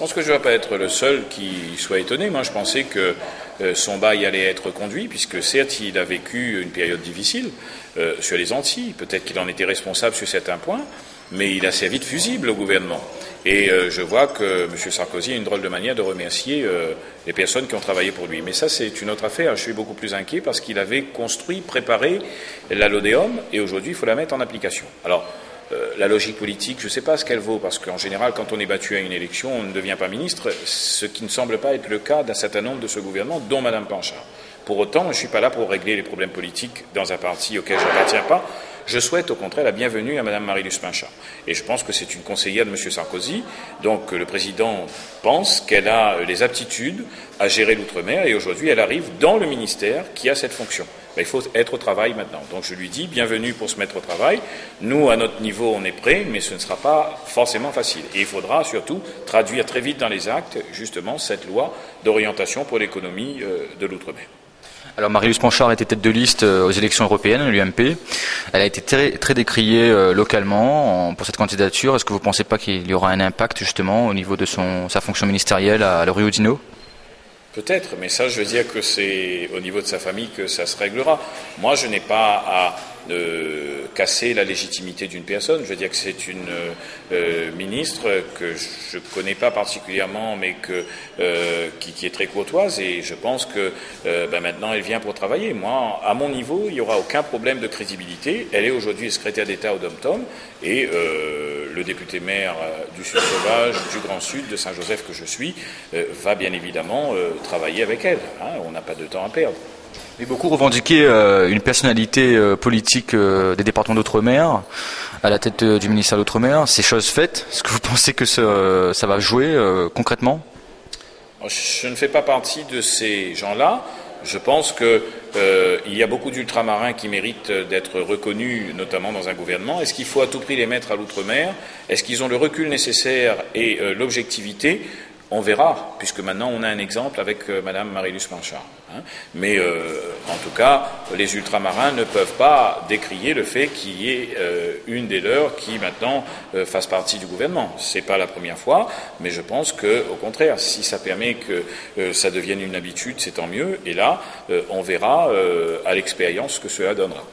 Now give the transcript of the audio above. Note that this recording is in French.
pense que je ne dois pas être le seul qui soit étonné. Moi, je pensais que son bail allait être reconduit, puisque certes, il a vécu une période difficile sur les Antilles. Peut-être qu'il en était responsable sur certains points, mais il a servi de fusible au gouvernement. Et je vois que M. Sarkozy a une drôle de manière de remercier les personnes qui ont travaillé pour lui. Mais ça, c'est une autre affaire. Je suis beaucoup plus inquiet parce qu'il avait construit, préparé la LODEOM, et aujourd'hui, il faut la mettre en application. Alors, la logique politique, je ne sais pas ce qu'elle vaut, parce qu'en général, quand on est battu à une élection, on ne devient pas ministre, ce qui ne semble pas être le cas d'un certain nombre de ce gouvernement, dont Mme Panchard. Pour autant, je ne suis pas là pour régler les problèmes politiques dans un parti auquel je n'appartiens pas. Je souhaite au contraire la bienvenue à Mme Marie-Luce Pinchard. Et je pense que c'est une conseillère de M. Sarkozy. Donc le président pense qu'elle a les aptitudes à gérer l'outre-mer, et aujourd'hui elle arrive dans le ministère qui a cette fonction. Mais il faut être au travail maintenant. Donc je lui dis bienvenue pour se mettre au travail. Nous, à notre niveau, on est prêts, mais ce ne sera pas forcément facile. Et il faudra surtout traduire très vite dans les actes, justement, cette loi d'orientation pour l'économie de l'outre-mer. Alors Marie-Luce Panchard était tête de liste aux élections européennes, l'UMP. Elle a été très décriée localement pour cette candidature. Est-ce que vous ne pensez pas qu'il y aura un impact justement au niveau de sa fonction ministérielle à Rio Dino ? Peut-être, mais ça, je veux dire que c'est au niveau de sa famille que ça se réglera. Moi, je n'ai pas à casser la légitimité d'une personne. Je veux dire que c'est une ministre que je ne connais pas particulièrement, mais qui est très courtoise, et je pense que maintenant, elle vient pour travailler. Moi, à mon niveau, il n'y aura aucun problème de crédibilité. Elle est aujourd'hui secrétaire d'État au Dom-Tom, et le député maire du Sud Sauvage, du Grand Sud, de Saint-Joseph que je suis, va bien évidemment travailler avec elle. On n'a pas de temps à perdre. Mais beaucoup revendiquaient une personnalité politique des départements d'outre-mer à la tête du ministère de l'outre-mer. C'est chose faite. Est-ce que vous pensez que ça va jouer concrètement ? Je ne fais pas partie de ces gens-là. Je pense qu'il y a beaucoup d'ultramarins qui méritent d'être reconnus, notamment dans un gouvernement. Est-ce qu'il faut à tout prix les mettre à l'outre-mer ? Est-ce qu'ils ont le recul nécessaire et l'objectivité ? On verra, puisque maintenant on a un exemple avec Mme Marie-Luce Panchard. Mais en tout cas, les ultramarins ne peuvent pas décrier le fait qu'il y ait une des leurs qui maintenant fasse partie du gouvernement. C'est pas la première fois, mais je pense que, au contraire, si ça permet que ça devienne une habitude, c'est tant mieux. Et là, on verra à l'expérience ce que cela donnera.